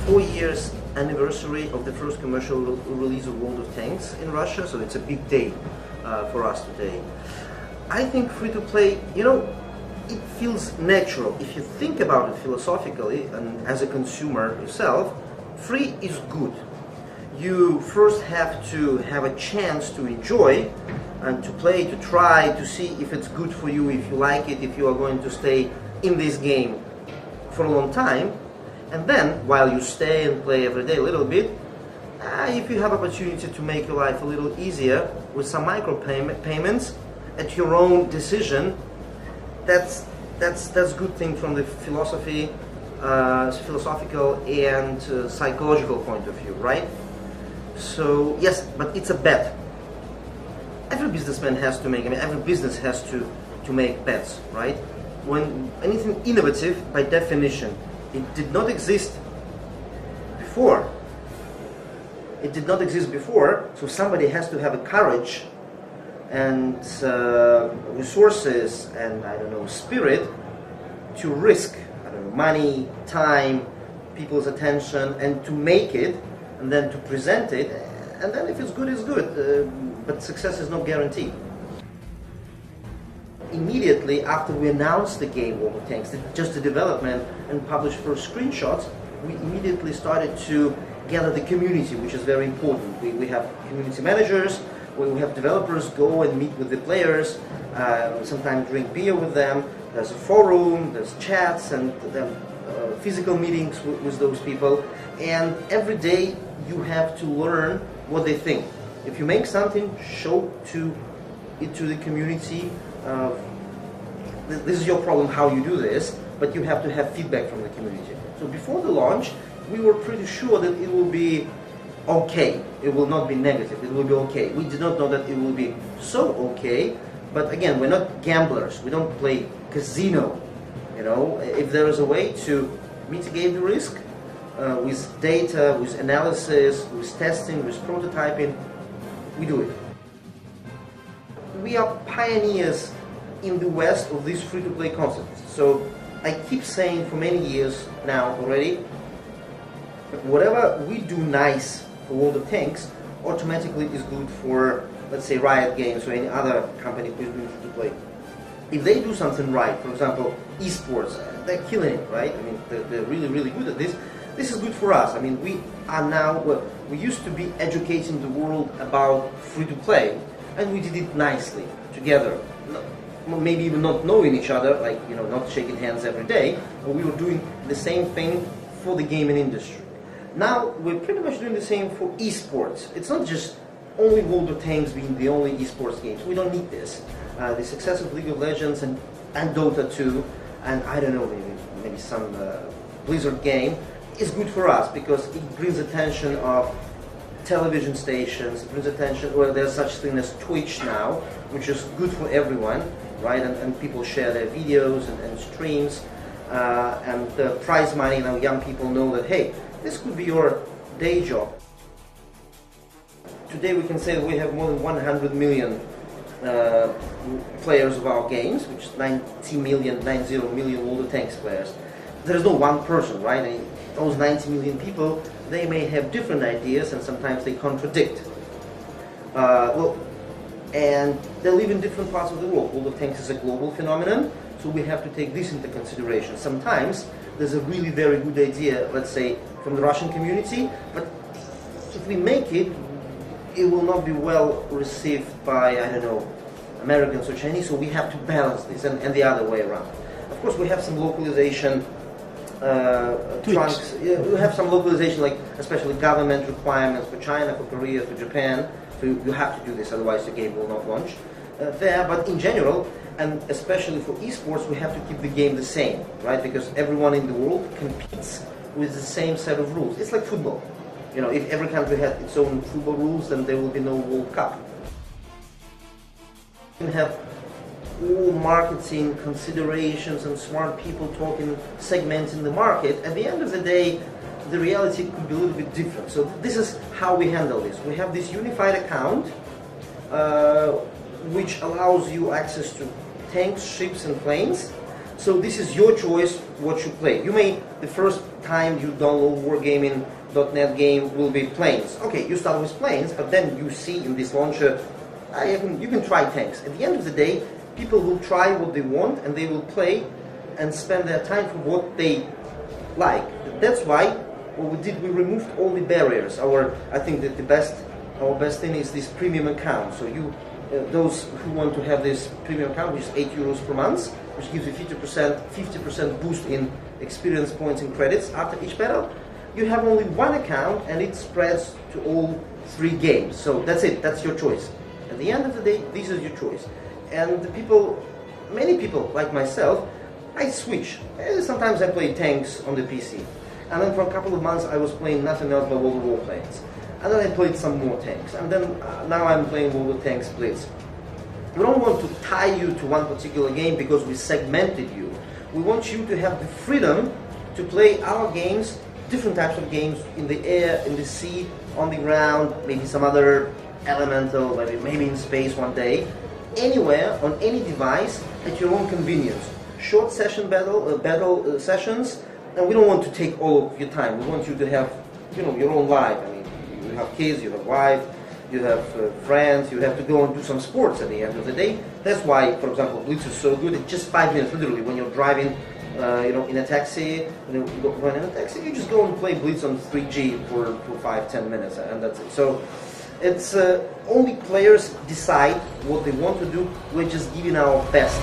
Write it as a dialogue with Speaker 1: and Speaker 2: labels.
Speaker 1: 4 years anniversary of the first commercial release of World of Tanks in Russia, so it's a big day for us today. I think free-to-play, you know, it feels natural. If you think about it philosophically and as a consumer yourself, free is good. You first have to have a chance to enjoy and to play, to try, to see if it's good for you, if you like it, if you are going to stay in this game for a long time. And then, while you stay and play every day a little bit, if you have opportunity to make your life a little easier with some micro payments at your own decision, that's good thing from the philosophical and psychological point of view, right? So yes, but it's a bet. Every businessman has to make, I mean, every business has to make bets, right? When anything innovative, by definition, it did not exist before. It did not exist before, so somebody has to have a courage and resources and, I don't know, spirit to risk, I don't know, money, time, people's attention, and to make it, and then to present it, and then if it's good, it's good, but success is not guaranteed. Immediately after we announced the game World of Tanks, just the development and published first screenshots, we immediately started to gather the community, which is very important. We have community managers, where we have developers go and meet with the players, sometimes drink beer with them. There's a forum, there's chats, and then physical meetings with those people. And every day you have to learn what they think. If you make something, show it to the community. This is your problem how you do this, but you have to have feedback from the community. So before the launch, we were pretty sure that it will be okay. It will not be negative. It will be okay. We did not know that it will be so okay, but again, we're not gamblers. We don't play casino. You know, if there is a way to mitigate the risk with data, with analysis, with testing, with prototyping, we do it. We are pioneers in the West of this free-to-play concept. So I keep saying for many years now already, whatever we do nice for World of Tanks automatically is good for, let's say, Riot Games or any other company who is doing free-to-play. If they do something right, for example, esports, they're killing it, right? I mean, they're really, really good at this. This is good for us. I mean, we are now, well, we used to be educating the world about free-to-play, and we did it nicely, together. Maybe even not knowing each other, like, you know, not shaking hands every day, but we were doing the same thing for the gaming industry. Now, we're pretty much doing the same for esports. It's not just only World of Tanks being the only esports games. We don't need this. The success of League of Legends and Dota 2, and I don't know, maybe some Blizzard game, is good for us because it brings attention of television stations, it brings attention, well, there's such thing as Twitch now, which is good for everyone, right? And people share their videos and streams, and the prize money. Now young people know that, hey, this could be your day job. Today we can say that we have more than 100 million players of our games, which is 90 million World of Tanks players. There is no one person, right? I mean, those 90 million people, they may have different ideas and sometimes they contradict. And they live in different parts of the world. World of Tanks is a global phenomenon, so we have to take this into consideration. Sometimes there's a really very good idea, let's say, from the Russian community, but if we make it, it will not be well received by, I don't know, Americans or Chinese, so we have to balance this, and the other way around. Of course, we have some localization trunks. We have some localization, like especially government requirements for China, for Korea, for Japan. So you have to do this, otherwise the game will not launch there. But in general, and especially for esports, we have to keep the game the same, right? Because everyone in the world competes with the same set of rules. It's like football. You know, if every country had its own football rules, then there will be no World Cup. You can have all marketing considerations and smart people talking, segmenting the market. At the end of the day, the reality could be a little bit different. So this is how we handle this. We have this unified account, which allows you access to tanks, ships, and planes. So this is your choice what you play. You may, the first time you download wargaming.net game will be planes. Okay, you start with planes, but then you see in this launcher, you can try tanks. At the end of the day, people will try what they want and they will play and spend their time for what they like. That's why what we did, we removed all the barriers. I think that our best thing is this premium account. So you, those who want to have this premium account, which is €8 per month, which gives you 50% boost in experience points and credits after each battle. You have only one account and it spreads to all 3 games. So that's it, that's your choice. At the end of the day, this is your choice. And the people, many people like myself, I switch. Sometimes I play tanks on the PC. And then for a couple of months I was playing nothing else but Warplanes. And then I played some more tanks. And then now I'm playing Tanks Blitz. We don't want to tie you to one particular game because we segmented you. We want you to have the freedom to play our games, different types of games, in the air, in the sea, on the ground, maybe some other elemental, maybe in space one day, anywhere, on any device, at your own convenience. Short session battle sessions, and we don't want to take all of your time. We want you to have, your own life. I mean, you have kids, you have wife, you have friends, you have to go and do some sports at the end of the day. That's why, for example, Blitz is so good. It's just 5 minutes, literally, when you're driving, in a taxi, you just go and play Blitz on 3G for 5-10 minutes, and that's it. So it's only players decide what they want to do. We're just giving our best.